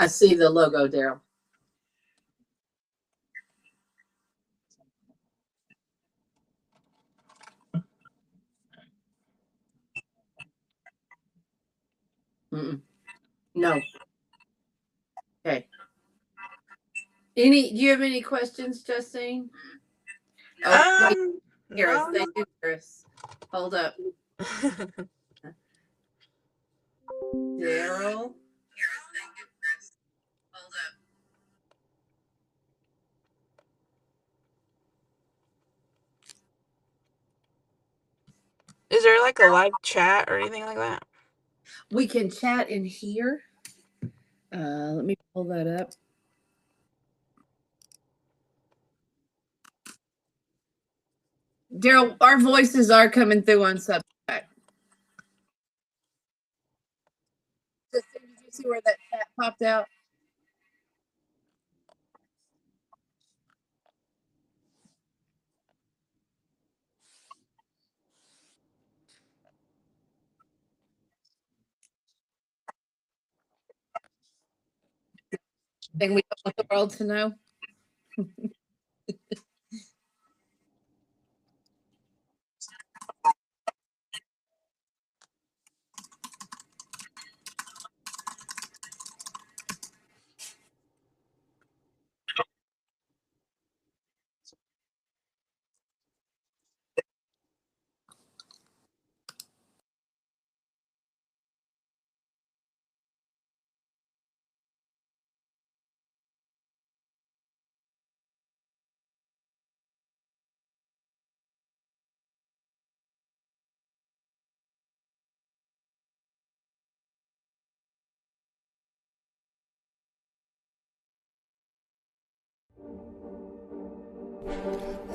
I see the logo, Daryl. No. Okay. Do you have any questions, Justine? Oh, wait. Paris. No. Thank you, Paris. Hold up. Daryl. Hold up. Is there like a live chat or anything like that? We can chat in here. Let me pull that up. Daryl, our voices are coming through on Substack. Did you see where that chat popped out? Thing we don't want the world to know.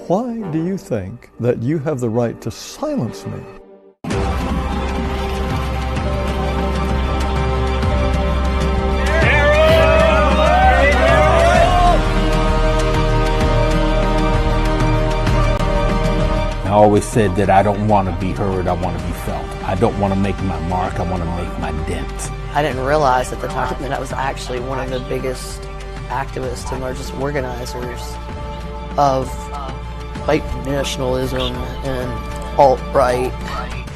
Why do you think that you have the right to silence me? I always said that I don't want to be heard, I want to be felt. I don't want to make my mark, I want to make my dent. I didn't realize at the time that I was actually one of the biggest activists and largest organizers of white nationalism and alt-right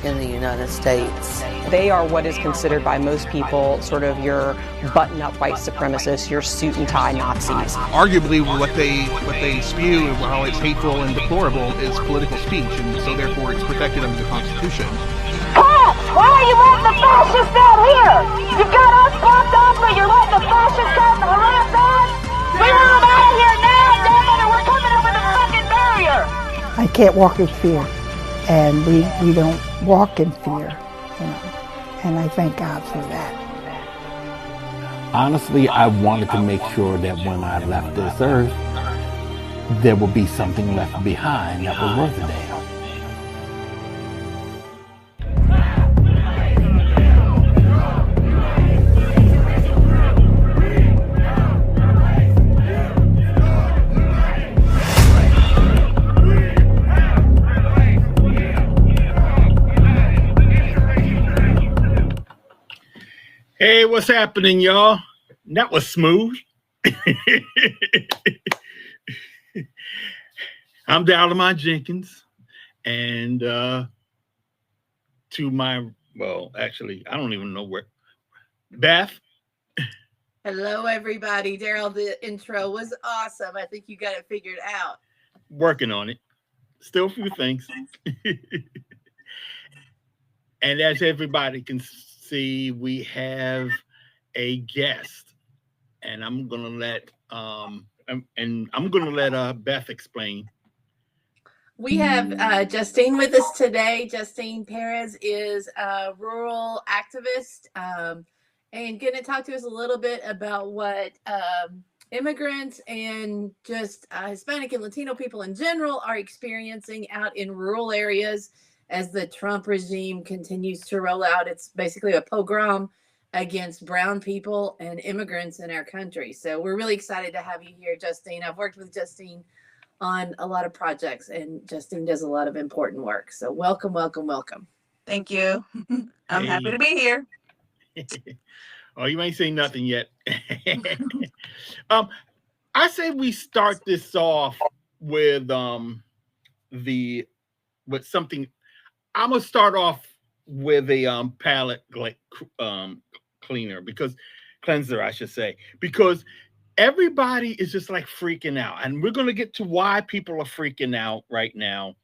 in the United States. They are what is considered by most people sort of your button-up white supremacists, your suit-and-tie Nazis. Arguably, what they spew and how it's hateful and deplorable is political speech, and so therefore it's protected under the Constitution. Cops! Why are you letting the fascists out here? You've got us blocked off, but you're letting the fascists come and harass us? We want them out of here now, damn it, or we're coming over the fucking barrier! I can't walk in fear, and we don't walk in fear, you know, and I thank God for that. Honestly, I wanted to make sure that when I left this earth, there would be something left behind that was worth a damn. Hey, what's happening, y'all? That was smooth. I'm Dallamont Jenkins, and to my, well, actually, I don't even know where. Beth. Hello, everybody. Daryl, the intro was awesome. I think you got it figured out. Working on it. Still a few things. And as everybody can see, we have a guest, and I'm gonna let Beth explain. We have Justine with us today. Justine Perez is a rural activist and going to talk to us a little bit about what immigrants and just Hispanic and Latino people in general are experiencing out in rural areas as the Trump regime continues to roll out. It's basically a pogrom against brown people and immigrants in our country. So we're really excited to have you here, Justine. I've worked with Justine on a lot of projects, and Justine does a lot of important work. So welcome, welcome, welcome. Thank you. I'm happy to be here. Oh, you ain't saying nothing yet. I say we start this off with something. I'm gonna start off with a palette cleanser, I should say, because everybody is just like freaking out, and we're gonna get to why people are freaking out right now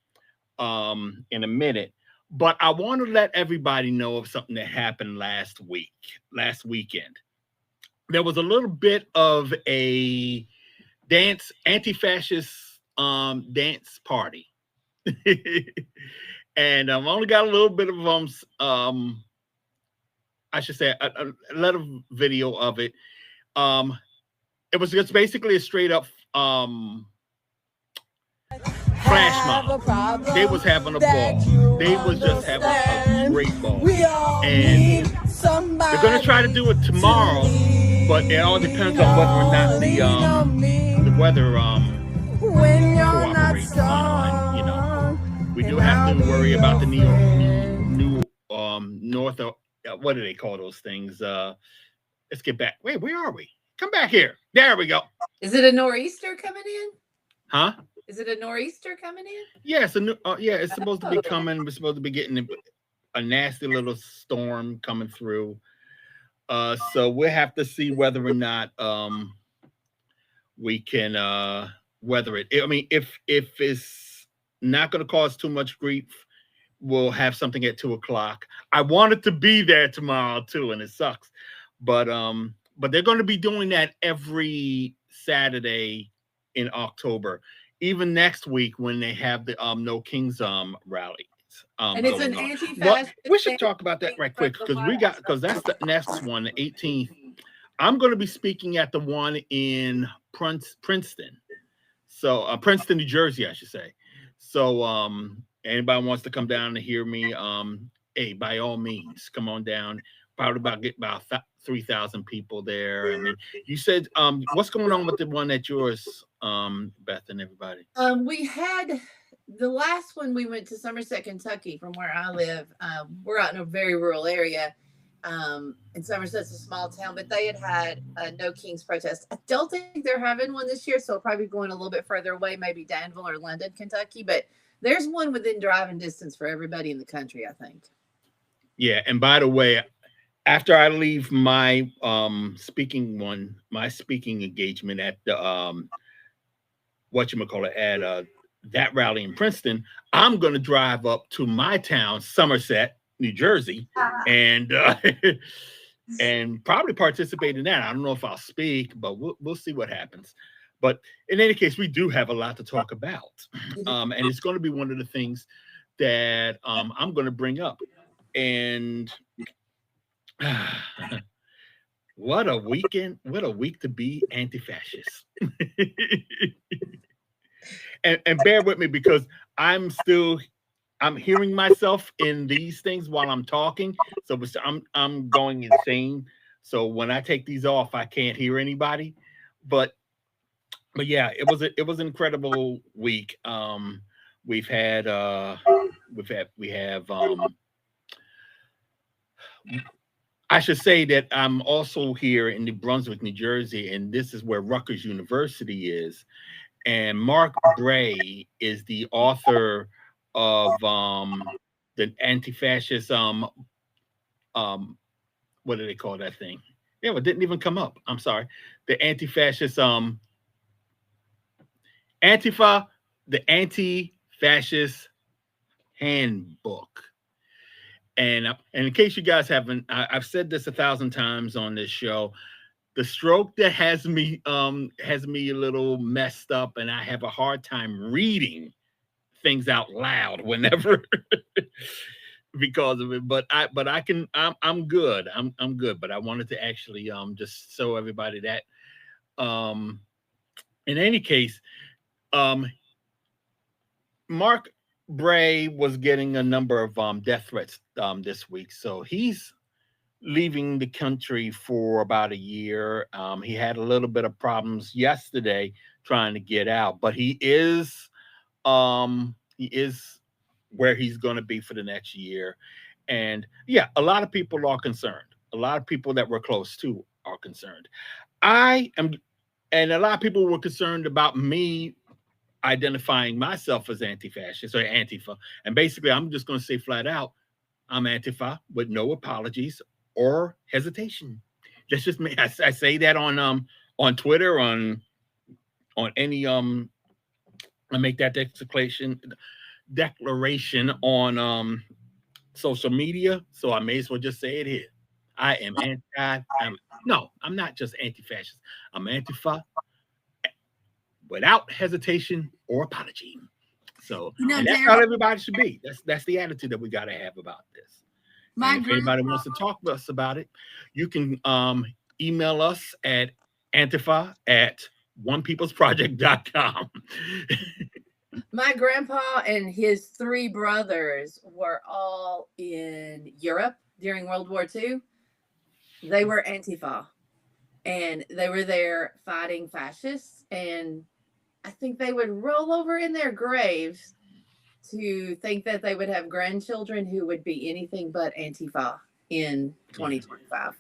in a minute. But I want to let everybody know of something that happened last weekend. There was a little bit of a anti-fascist dance party. And I've only got a little bit of I should say a little video of it. It was just basically a straight up flash mob. They was having a ball. They was just having a great ball. And they're gonna try to do it tomorrow, but it all depends on whether or not the weather cooperates on, you know. We do have to worry about the new north. What do they call those things? Let's get back. Wait, where are we? Come back here. There we go. Is it a nor'easter coming in? Huh? Is it a nor'easter coming in? Yeah, it's supposed to be coming. We're supposed to be getting a nasty little storm coming through. So we'll have to see whether or not we can weather it. I mean, if it's not going to cause too much grief, we'll have something at 2:00. I wanted to be there tomorrow too, and it sucks, but they're going to be doing that every Saturday in October, even next week when they have the No Kings rally. And it's an anti-fascist. We should talk about that right quick because that's the next one, the 18th. I'm going to be speaking at the one in Princeton, so Princeton, New Jersey, I should say. So anybody wants to come down to hear me, hey, by all means, come on down. Probably get about 3,000 people there. I mean, you said, what's going on with the one at yours, Beth and everybody? We had the last one. We went to Somerset, Kentucky, from where I live. We're out in a very rural area. And Somerset's a small town, but they had a No Kings protest. I don't think they're having one this year, so it'll probably be going a little bit further away, maybe Danville or London, Kentucky. But there's one within driving distance for everybody in the country, I think. Yeah, and by the way, after I leave my speaking engagement at the at that rally in Princeton, I'm going to drive up to my town, Somerset, New Jersey, and probably participate in that. I don't know if I'll speak, but we'll see what happens. But in any case, we do have a lot to talk about, and it's going to be one of the things that I'm going to bring up. And what a weekend! What a week to be anti-fascist. and bear with me because I'm hearing myself in these things while I'm talking, so I'm going insane. So when I take these off, I can't hear anybody. But yeah, it was an incredible week. We have I should say that I'm also here in New Brunswick, New Jersey, and this is where Rutgers University is. And Mark Bray is the author of the anti-fascist what do they call that thing? Yeah, it didn't even come up. I'm sorry. The anti-fascist the anti-fascist handbook. And in case you guys haven't, I've said this 1,000 times on this show. The stroke that has me a little messed up, and I have a hard time reading things out loud whenever because of it. But I'm good. I'm good. But I wanted to actually just show everybody that. In any case, Mark Bray was getting a number of death threats this week, so he's leaving the country for about a year. He had a little bit of problems yesterday trying to get out, but he is where he's going to be for the next year. And yeah, a lot of people are concerned. A lot of people that we're close to are concerned. I am, and a lot of people were concerned about me identifying myself as anti-fascist or Antifa. And basically, I'm just going to say flat out, I'm Antifa with no apologies or hesitation. That's just me. I say that on Twitter, on any I make that declaration on social media. So I may as well just say it here. I am I'm not just anti-fascist. I'm Antifa without hesitation or apology. So and that's how everybody should be. That's the attitude that we got to have about this. If anybody wants to talk to us about it, you can email us at antifa@onepeoplesproject.com. My grandpa and his 3 brothers were all in Europe during World War II. They were Antifa, and they were there fighting fascists. And I think they would roll over in their graves to think that they would have grandchildren who would be anything but Antifa in 2025.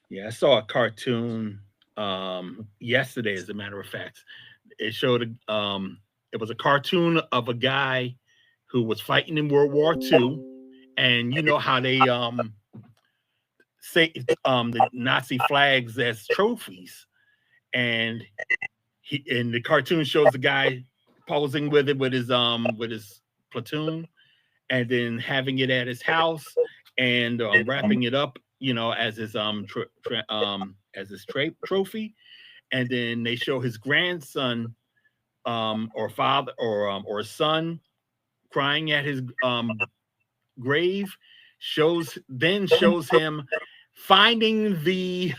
Yeah, I saw a cartoon yesterday, as a matter of fact. It showed it was a cartoon of a guy who was fighting in World War II, and you know how they say the Nazi flags as trophies, and the cartoon shows the guy posing with it with his platoon, and then having it at his house and wrapping it up, as his trophy, and then they show his grandson or father or son crying at his grave, shows him finding the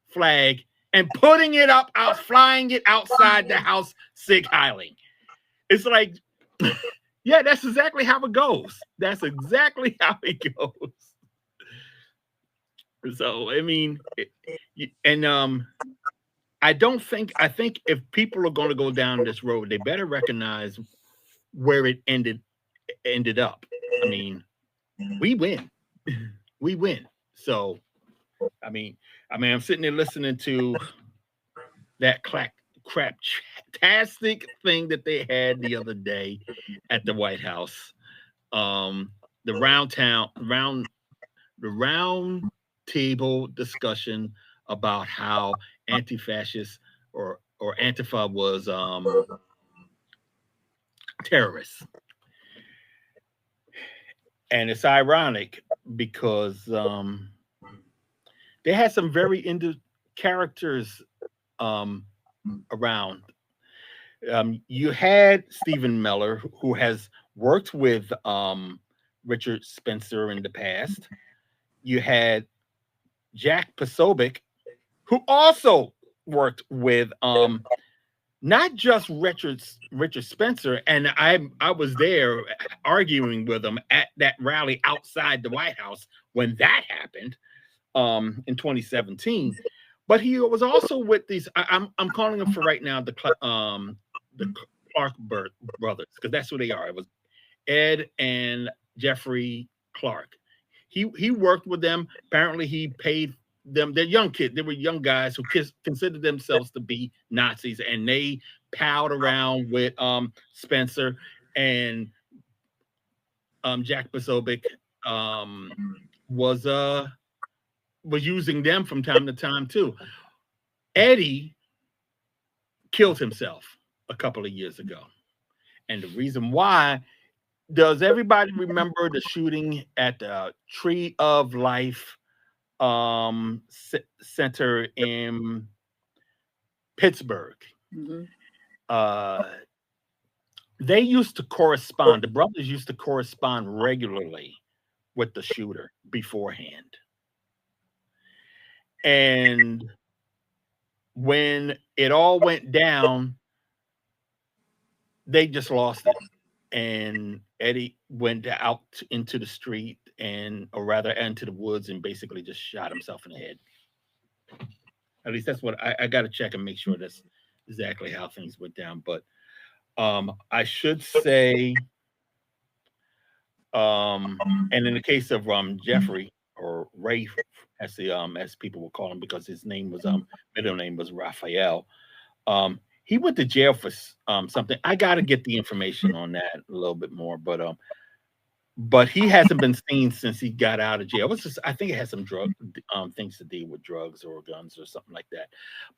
flag and putting it up flying it outside the house, Sig Heiling. It's like, yeah, that's exactly how it goes. That's exactly how it goes. So, I mean, I think if people are going to go down this road, they better recognize where it ended up. I mean, we win. We win. So, I mean, I'm sitting there listening to that craptastic thing that they had the other day at the White House. The round table discussion about how anti-fascist or Antifa was terrorists. And it's ironic because they had some very characters around. You had Stephen Miller, who has worked with Richard Spencer in the past. You had Jack Posobiec, who also worked with not just Richard Spencer, and I was there arguing with him at that rally outside the White House when that happened in 2017. But he was also with these. I'm calling them for right now the Clark brothers, because that's who they are. It was Ed and Jeffrey Clark. He worked with them. Apparently, he paid them. They're young kids. They were young guys who considered themselves to be Nazis, and they palled around with Spencer and Jack Posobiec was using them from time to time too. Eddie killed himself a couple of years ago, and the reason why. Does everybody remember the shooting at the Tree of Life Center in Pittsburgh? Mm-hmm. They used to correspond. The brothers used to correspond regularly with the shooter beforehand. And when it all went down, they just lost it. and Eddie went out into the street or rather into the woods, and basically just shot himself in the head. At least that's what I got to check and make sure that's exactly how things went down. But I should say, and in the case of Jeffrey, or Ray, as people will call him, because his name was middle name was Raphael. He went to jail for something. I got to get the information on that a little bit more, but he hasn't been seen since he got out of jail. I think it has some drug things to do with drugs or guns or something like that.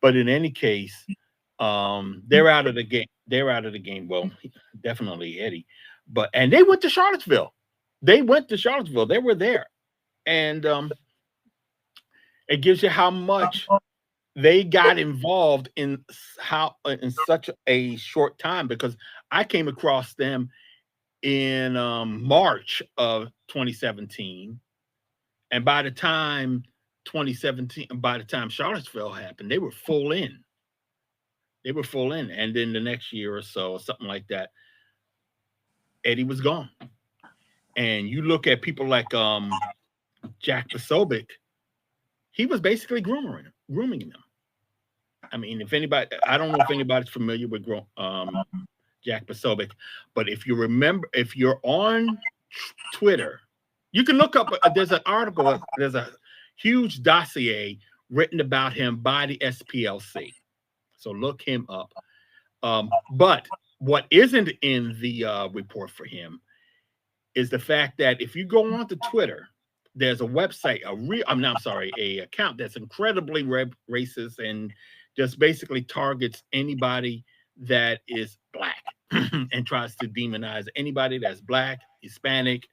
But in any case, they're out of the game. They're out of the game. Well, definitely Eddie, and they went to Charlottesville. They were there, and it gives you how much they got involved in such a short time, because I came across them in March of 2017, and by the time Charlottesville happened, they were full in. And then the next year or so, something like that, Eddie was gone. And you look at people like Jack Posobiec, he was basically grooming them. I mean, I don't know if anybody's familiar with Jack Posobiec, but if you're on Twitter, you can look up, there's an article, there's a huge dossier written about him by the SPLC. So look him up. But what isn't in the report for him is the fact that if you go onto Twitter, there's a website, a account that's incredibly racist and just basically targets anybody that is Black and tries to demonize anybody that's Black, Hispanic,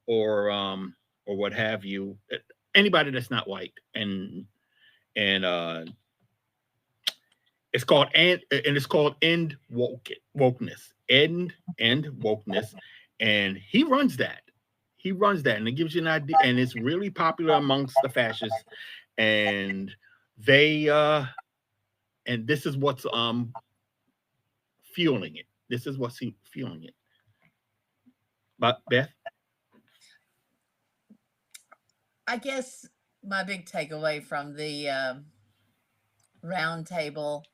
or what have you, anybody that's not white. And it's called End Wokeness. End Wokeness. And he runs that. And it gives you an idea. And it's really popular amongst the fascists. And they and this is what's fueling it. But Beth? I guess my big takeaway from the round table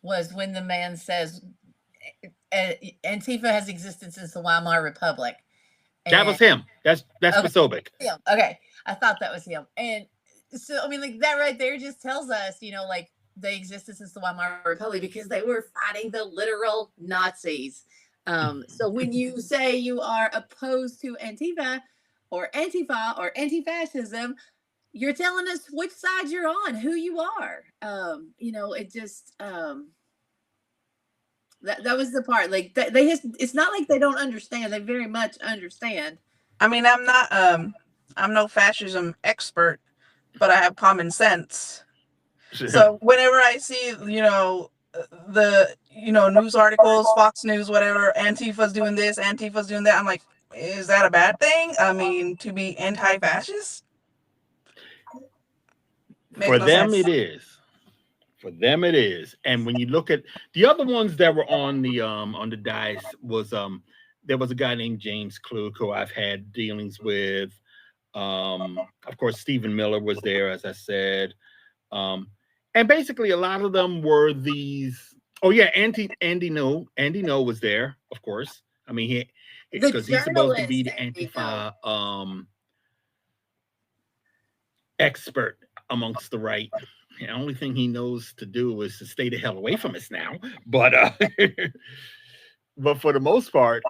was when the man says Antifa has existed since the Weimar Republic. That was him. That's Posobiec. Okay. I thought that was him. And so, I mean, like, that right there just tells us, like, they existed since the Weimar Republic because they were fighting the literal Nazis. So when you say you are opposed to Antifa or anti-fascism, you're telling us which side you're on, who you are. It just that was the part. Like, it's not like they don't understand. They very much understand. I mean, I'm no fascism expert, but I have common sense. So whenever I see, the news articles, Fox News, whatever, Antifa's doing this, Antifa's doing that, I'm like, is that a bad thing? I mean, to be anti-fascist? For them, it is. For them, it is. And when you look at the other ones that were on the dais, was there was a guy named James Klug who I've had dealings with. Of course, Stephen Miller was there, as I said. And basically, a lot of them were these. Oh yeah, Andy No was there, of course. I mean, because he's supposed to be the Antifa expert amongst the right. The only thing he knows to do is to stay the hell away from us now. But but for the most part,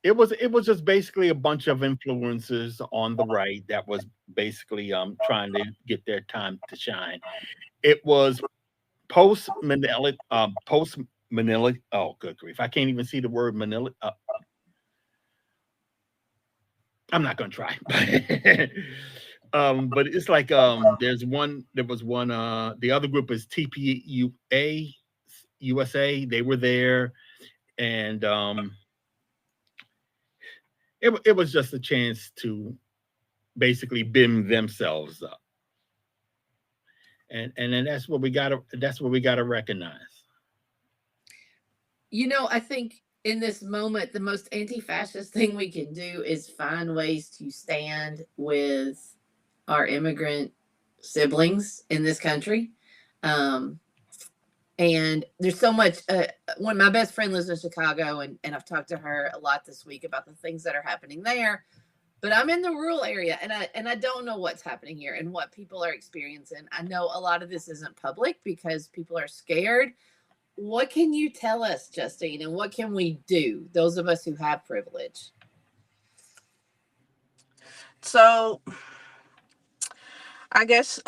it was just basically a bunch of influencers on the right that was basically trying to get their time to shine. It was post Manila. Oh, good grief! I can't even see the word Manila. I'm not gonna try. But it's like there was one. The other group is TPUA USA. They were there, and it was just a chance to basically bim themselves up. And then that's what we gotta recognize. I think in this moment, the most anti-fascist thing we can do is find ways to stand with our immigrant siblings in this country. Um, and there's so much. One, my best friend lives in Chicago, and I've talked to her a lot this week about the things that are happening there. But I'm in the rural area, and I don't know what's happening here and what people are experiencing. I know a lot of this isn't public because people are scared. What can you tell us, Justine, and what can we do, those of us who have privilege? So I guess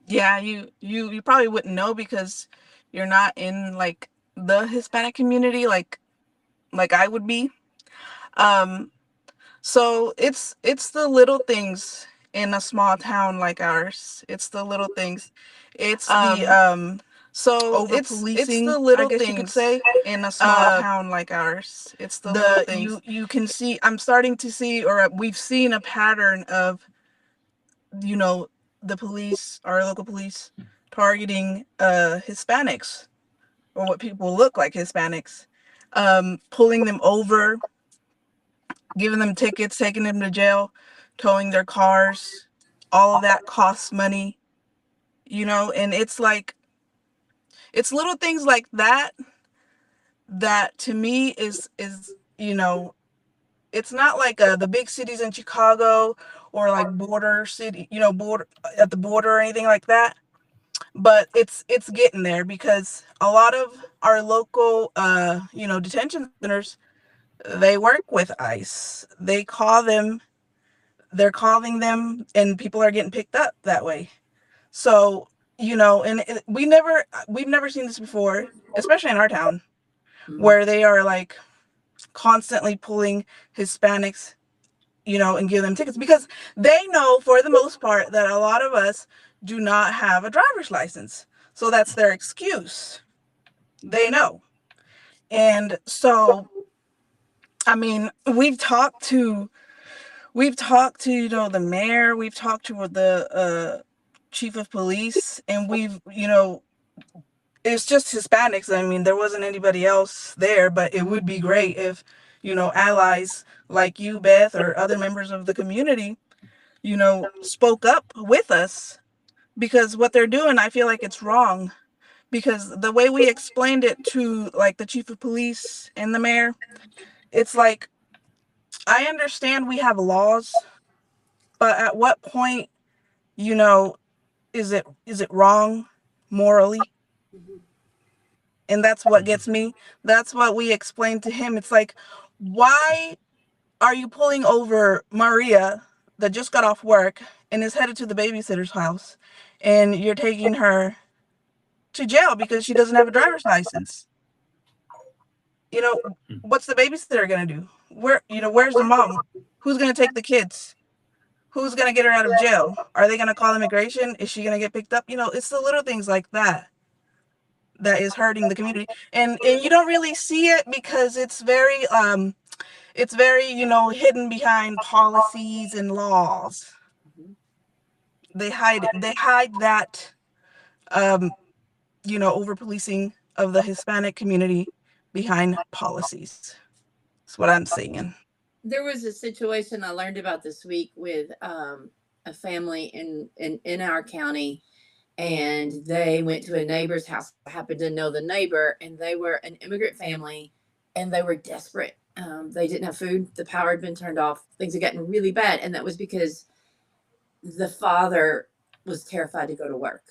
yeah, you probably wouldn't know because you're not in like the Hispanic community like I would be. So it's the little things in a small town like ours. It's the little things. It's the so over policing. It's the little things you could say in a small town like ours. It's the little things. You can see. I'm starting to see, or we've seen a pattern of, you know, the police, our local police, targeting Hispanics or what people look like Hispanics, pulling them over, giving them tickets, taking them to jail, towing their cars. All of that costs money, you know, and it's like, it's little things like that that to me is, you know, it's not like the big cities in Chicago or like border city, you know, border at the border or anything like that. But it's getting there because a lot of our local, you know, detention centers, they work with ICE. They're calling them, and people are getting picked up that way. So, you know, and we've never seen this before, especially in our town, where they are like constantly pulling Hispanics, you know, and give them tickets because they know for the most part that a lot of us do not have a driver's license. So that's their excuse. They know. And so, I mean, we've talked to, you know, the mayor, we've talked to the chief of police, and we've, you know, it's just Hispanics. I mean, there wasn't anybody else there, but it would be great if, you know, allies like you, Beth, or other members of the community, you know, spoke up with us, because what they're doing, I feel like it's wrong. Because the way we explained it to like the chief of police and the mayor, it's like, I understand we have laws, but at what point, you know, is it wrong morally? And that's what gets me. That's what we explained to him. It's like, why are you pulling over Maria that just got off work and is headed to the babysitter's house, and you're taking her to jail because she doesn't have a driver's license? You know, what's the babysitter gonna do? Where's the mom? Who's gonna take the kids? Who's gonna get her out of jail? Are they gonna call immigration? Is she gonna get picked up? You know, it's the little things like that that is hurting the community. And you don't really see it because it's very you know, hidden behind policies and laws. They hide that you know, over policing of the Hispanic community behind policies. That's what I'm saying. There was a situation I learned about this week with a family in our county, and they went to a neighbor's house. I happened to know the neighbor, and they were an immigrant family, and they were desperate. They didn't have food. The power had been turned off. Things had gotten really bad, and that was because the father was terrified to go to work.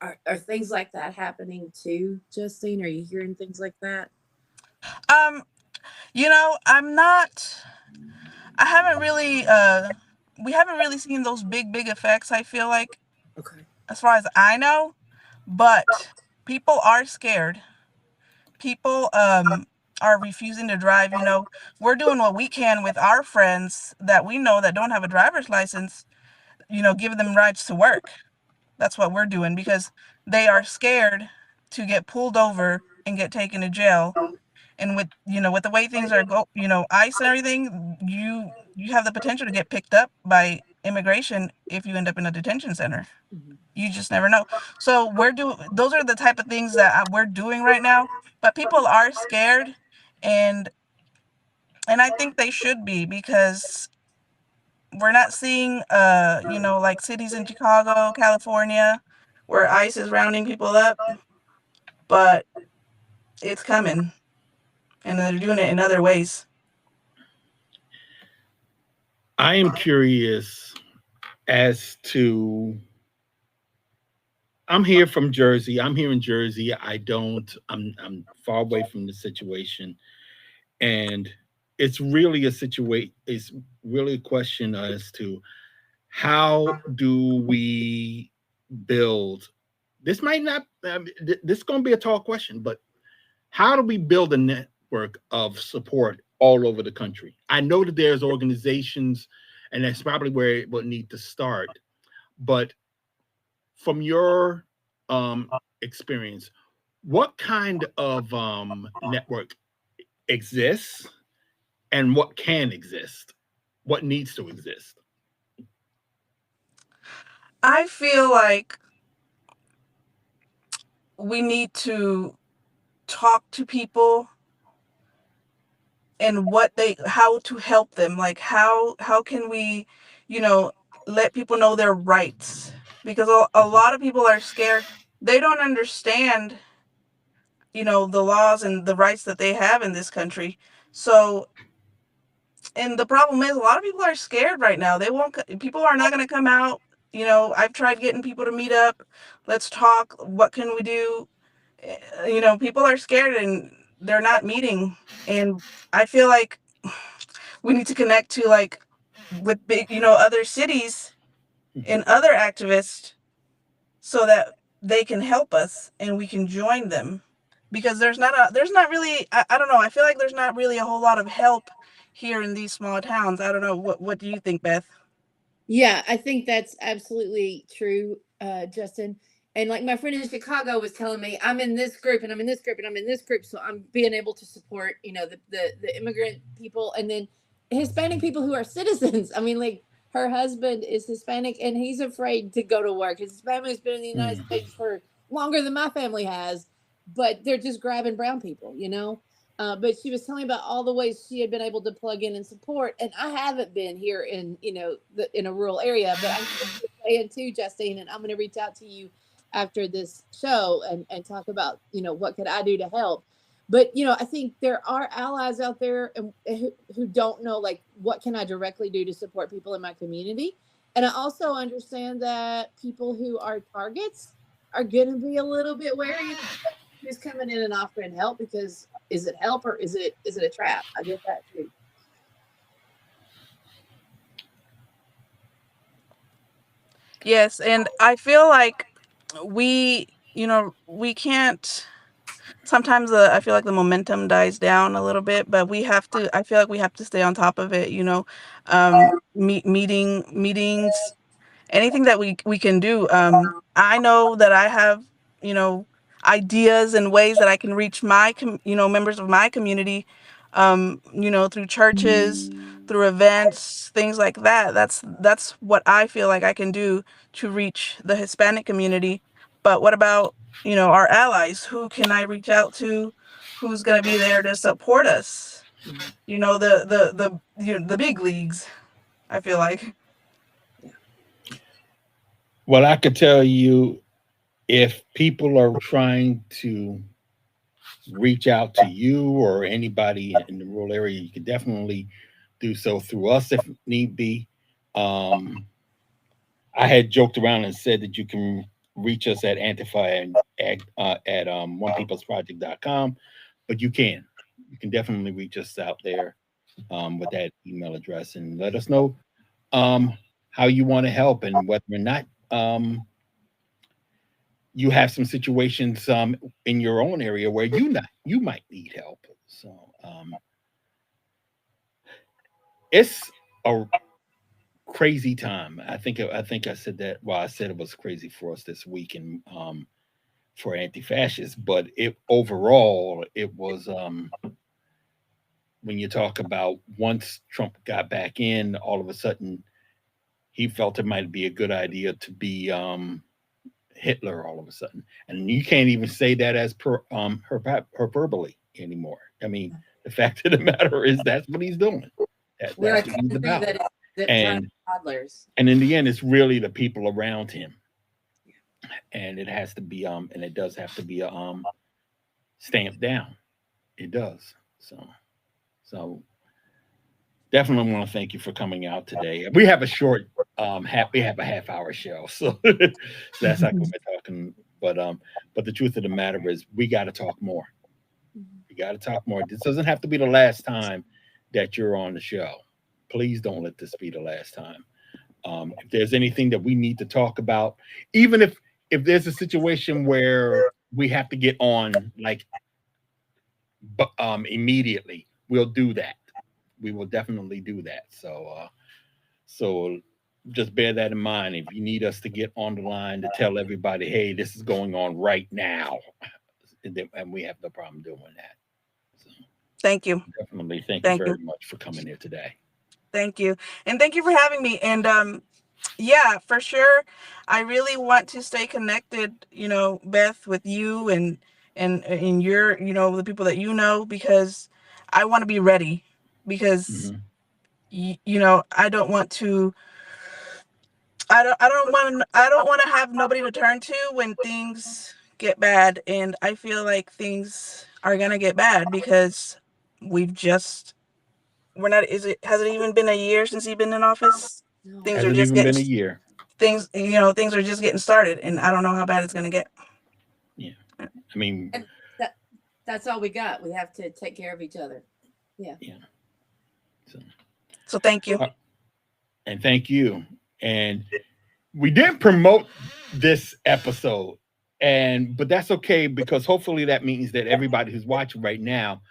Are things like that happening too, Justine? Are you hearing things like that? You know, I haven't really we haven't really seen those big effects, I feel like. Okay. As far as I know, but people are scared. People are refusing to drive. You know, we're doing what we can with our friends that we know that don't have a driver's license, you know, giving them rides to work. That's what we're doing because they are scared to get pulled over and get taken to jail. And with, you know, with the way things are you know, ICE and everything, you have the potential to get picked up by immigration if you end up in a detention center. You just never know. So those are the type of things that we're doing right now. But people are scared, and I think they should be, because we're not seeing like cities in Chicago, California, where ICE is rounding people up, but it's coming, and they're doing it in other ways. I am curious as to, I'm here from Jersey. I'm here in Jersey. I'm far away from the situation. And it's really it's really a question as to how do we build, this might not, this is going to be a tall question, but how do we build a network of support all over the country? I know that there's organizations, and that's probably where it would need to start. But from your experience, what kind of network exists, and what can exist? What needs to exist? I feel like we need to talk to people and how to help them. Like, how can we, let people know their rights? Because a lot of people are scared. They don't understand, the laws and the rights that they have in this country. So, and the problem is, a lot of people are scared right now. People are not going to come out. I've tried getting people to meet up. Let's talk. What can we do? People are scared and they're not meeting. And I feel like we need to connect to, like, with big, other cities and other activists, so that they can help us and we can join them. Because there's not really, I don't know, I feel like there's not really a whole lot of help here in these small towns. I don't know. What do you think, Beth? Yeah, I think that's absolutely true, Justin. And like my friend in Chicago was telling me, I'm in this group and I'm in this group and I'm in this group, so I'm being able to support, the immigrant people, and then Hispanic people who are citizens. I mean, like, her husband is Hispanic and he's afraid to go to work. His family's been in the United States for longer than my family has, but they're just grabbing brown people. But she was telling me about all the ways she had been able to plug in and support, and I haven't been here in in a rural area. But I'm saying too, Justine, and I'm going to reach out to you after this show and talk about what could I do to help. But I think there are allies out there who don't know, like, what can I directly do to support people in my community. And I also understand that people who are targets are going to be a little bit wary who's coming in and offering help, because is it help or is it a trap? I get that too. Yes, and I feel like we can't. Sometimes I feel like the momentum dies down a little bit, but I feel like we have to stay on top of it. Meetings, anything that we can do. I know that I have, ideas and ways that I can reach my members of my community, through churches, through events, things like that. That's what I feel like I can do to reach the Hispanic community. But what about, our allies? Who can I reach out to? Who's going to be there to support us? The big leagues, I feel like. Well, I could tell you, if people are trying to reach out to you or anybody in the rural area, you can definitely do so through us if need be. I had joked around and said that you can reach us at Antifa at onepeoplesproject.com, but you can definitely reach us out there with that email address and let us know how you want to help, and whether or not you have some situations in your own area where you might need help. So it's a crazy time. I think I said that. Well, I said it was crazy for us this week, and for anti-fascists, but it overall it was when you talk about, once Trump got back in, all of a sudden he felt it might be a good idea to be Hitler all of a sudden, and you can't even say that as hyperbole anymore. I mean, The fact of the matter is that's what he's doing. That's We're what he's about. that it's And toddlers. and in the end, it's really the people around him. And it has to be and it does have to be stamped down. It does. So definitely want to thank you for coming out today. We have a short we have a half-hour show, so that's like what we're talking. But the truth of the matter is we got to talk more. We got to talk more. This doesn't have to be the last time that you're on the show. Please don't let this be the last time. If there's anything that we need to talk about, even if there's a situation where we have to get on like immediately, we'll do that. We will definitely do that. So just bear that in mind. If you need us to get on the line to tell everybody, hey, this is going on right now, and we have no problem doing that. So Thank you. Definitely thank you very much for coming here today. Thank you. And thank you for having me. And yeah, for sure. I really want to stay connected, Beth, with you and your, the people that you know, because I want to be ready, because I don't want to I don't want to have nobody to turn to when things get bad, and I feel like things are going to get bad because has it even been a year since he's been in office? No. Things Hasn't even been a year. Things are just getting started, and I don't know how bad it's going to get. Yeah. I mean, and that's all we got. We have to take care of each other. Yeah. Yeah. So thank you. And thank you. And we didn't promote this episode, but that's okay, because hopefully that means that everybody who's watching right now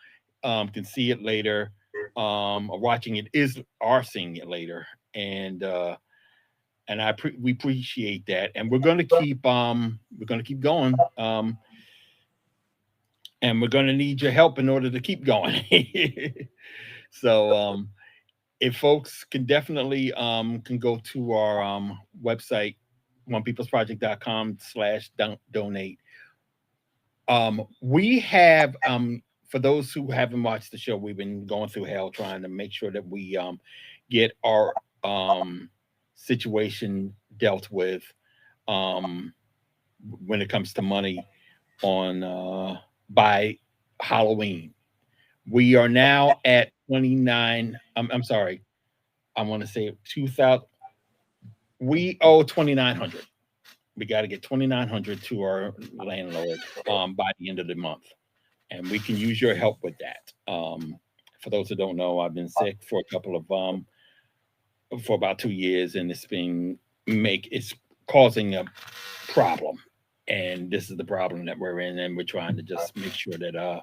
can see it later, or watching it are seeing it later. And we appreciate that. And we're going to keep going. And we're going to need your help in order to keep going. So if folks can definitely can go to our website, onepeoplesproject.com/donate. We have for those who haven't watched the show, we've been going through hell trying to make sure that we get our situation dealt with when it comes to money on by Halloween. We are now at 29. I'm sorry. I want to say 2,000. We owe 2,900. We got to get 2,900 to our landlord by the end of the month, and we can use your help with that. For those who don't know, I've been sick for a couple of for about 2 years, and it's causing a problem. And this is the problem that we're in, and we're trying to just make sure that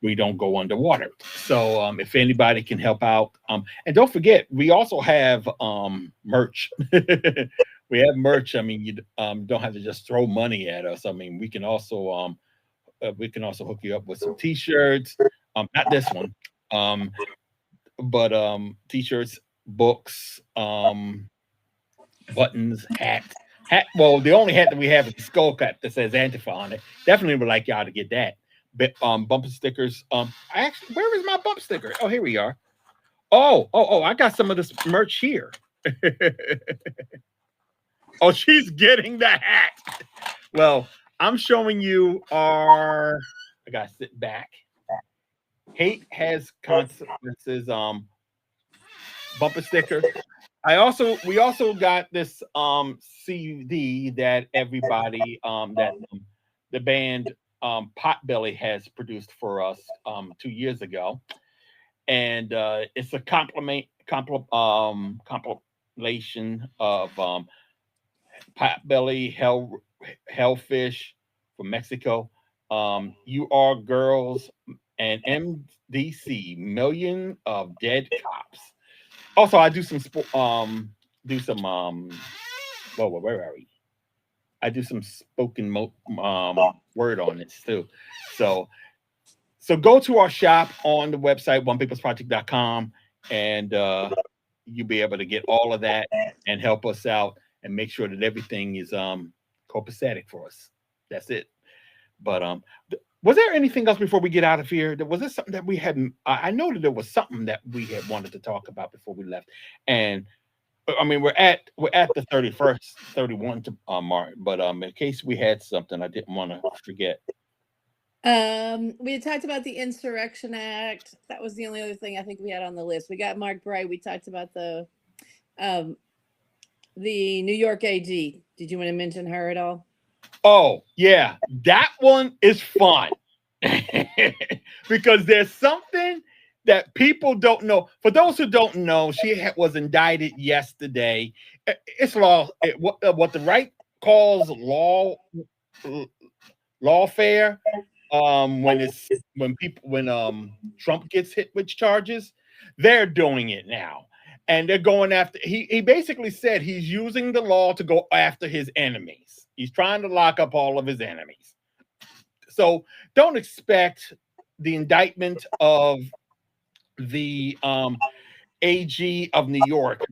we don't go underwater. So if anybody can help out, and don't forget, we also have merch. We have merch. I mean, you don't have to just throw money at us. I mean, we can also hook you up with some T-shirts. Not this one, but T-shirts, books, buttons, hats. Well, the only hat that we have is the skull cap that says Antifa on it. Definitely would like y'all to get that. But bumper stickers. Where is my bump sticker? Oh, here we are. Oh, I got some of this merch here. Oh, she's getting the hat. Well, I'm showing you I gotta sit back. Hate has consequences. Bumper sticker. We also got this CD that everybody that the band Potbelly has produced for us 2 years ago, and it's a compilation of Potbelly, Hellfish from Mexico, You Are Girls, and MDC, Million of Dead Cops. Also, I do some where are we? I do some spoken word on it too. So go to our shop on the website, onepeoplesproject.com, and you'll be able to get all of that and help us out and make sure that everything is copacetic for us. That's it. But Was there anything else before we get out of here? Was there something that we hadn't? I know that there was something that we had wanted to talk about before we left, and I mean we're at the 31st, 31 mark. But in case we had something, I didn't want to forget. We had talked about the Insurrection Act. That was the only other thing I think we had on the list. We got Mark Bray. We talked about the New York AG. Did you want to mention her at all? Oh yeah, that one is fun because there's something that people don't know. For those who don't know, she was indicted yesterday. It's law. What the right calls lawfare. When Trump gets hit with charges, they're doing it now, and they're going after. He basically said he's using the law to go after his enemies. He's trying to lock up all of his enemies. So don't expect the indictment of the AG of New York,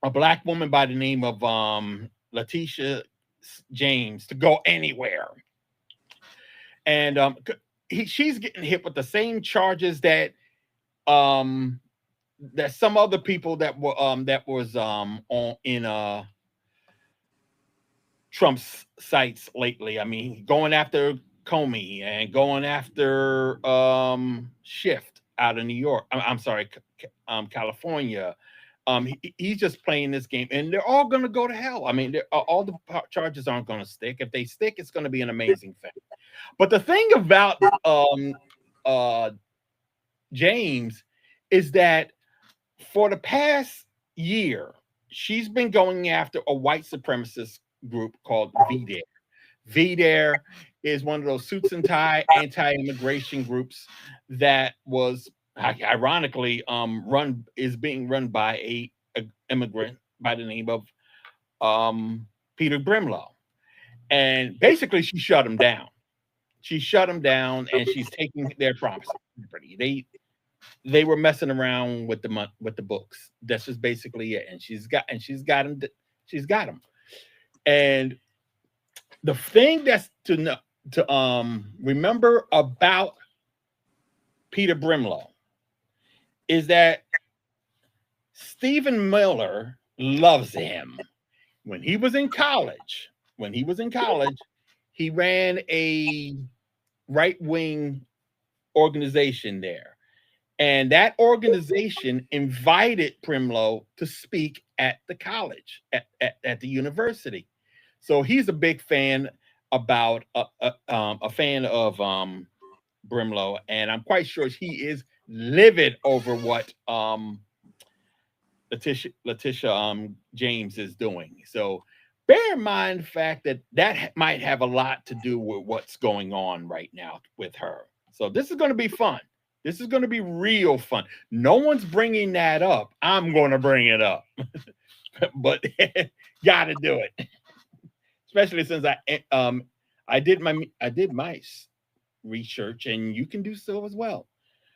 a black woman by the name of Letitia James, to go anywhere. And she's getting hit with the same charges that that some other people that were in Trump's sites lately. I mean, going after Comey and going after Schiff out of New York. I'm sorry, California. He's just playing this game, and they're all going to go to hell. I mean, all the charges aren't going to stick. If they stick, it's going to be an amazing thing. But the thing about James is that for the past year, she's been going after a white supremacist group called VDARE. VDARE is one of those suits and tie anti-immigration groups that was ironically being run by a immigrant by the name of Peter Brimlow. And basically she shut him down. She shut him down, and she's taking their property. They were messing around with the books. That's just basically it. And she's got him. And the thing that's to remember about Peter Brimlow is that Stephen Miller loves him. When he was in college, he ran a right-wing organization there. And that organization invited Brimlow to speak at the college, at the university. So he's a big fan about a fan of Brimlow, and I'm quite sure he is livid over what Letitia James is doing. So bear in mind the fact that might have a lot to do with what's going on right now with her. So this is going to be fun. This is going to be real fun. No one's bringing that up. I'm going to bring it up, but got to do it. Especially since I did my research, and you can do so as well.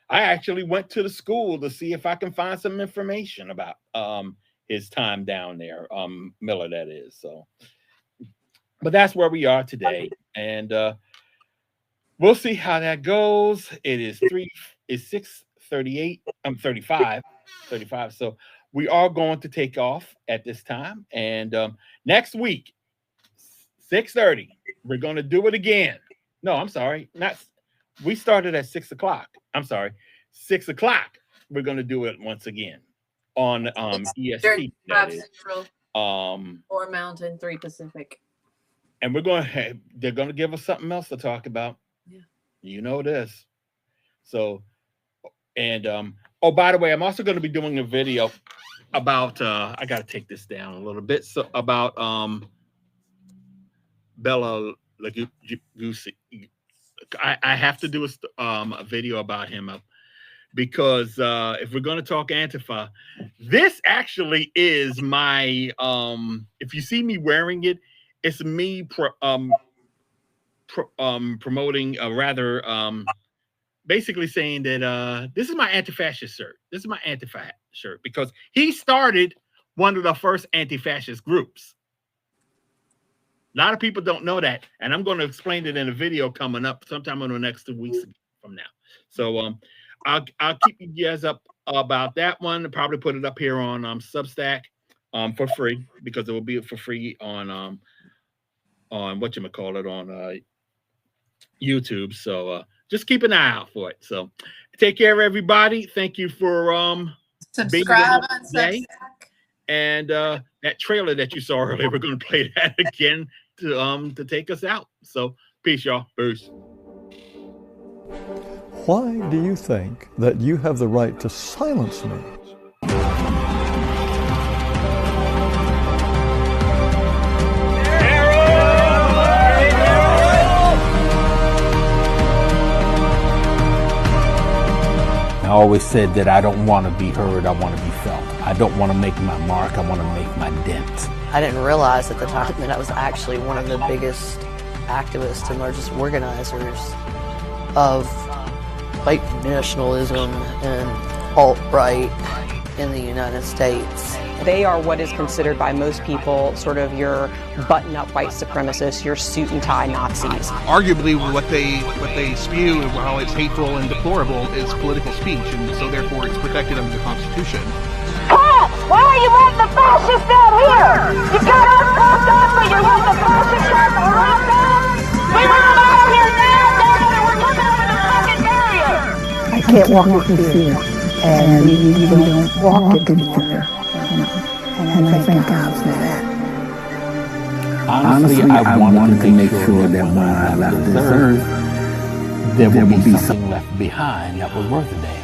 I actually went to the school to see if I can find some information about his time down there, Miller, that is. So, but that's where we are today, and we'll see how that goes. It is 6:38. I'm 35. So we are going to take off at this time, and next week, 6:30, we're going to do it again. No, I'm sorry, we started at 6 o'clock. I'm sorry, 6 o'clock. We're going to do it once again on EST. 5 Central, 4 Mountain, 3 Pacific. And they're going to give us something else to talk about. Yeah. You know this. So, and oh, by the way, I'm also going to be doing a video about I got to take this down a little bit. So about Bela Lugosi. I have to do a video about him because if we're going to talk Antifa, this actually is my if you see me wearing it, it's me promoting basically saying that this is my anti-fascist shirt. This is my anti-fascist shirt because he started one of the first anti-fascist groups. lot of people don't know that, and I'm going to explain it in a video coming up sometime in the next 2 weeks from now. So I'll keep you guys up about that one. I'll probably put it up here on Substack for free, because it will be for free on whatchamacallit, on YouTube. So just keep an eye out for it. So take care, everybody. Thank you for Subscribe on Substack. And that trailer that you saw earlier, we're going to play that again to take us out. So peace, y'all. Peace. Why do you think that you have the right to silence me? I always said that I don't want to be heard, I want to be felt. I don't want to make my mark, I want to make my dent. I didn't realize at the time that I was actually one of the biggest activists and largest organizers of white nationalism and alt-right in the United States. They are what is considered by most people sort of your button-up white supremacists, your suit-and-tie Nazis. Arguably, what they spew and how it's hateful and deplorable is political speech, and so therefore it's protected under the Constitution. Cut! Why are you letting the fascists out here? You got us pumped up, but you're letting the fascists out around us? We want them out of here now, damn it! We're coming over the fucking barrier! I can't walk in fear, and we don't walk in fear. And I thank God for that. Honestly, I wanted to make sure that when I left this earth, there would be something left behind that was worth a damn.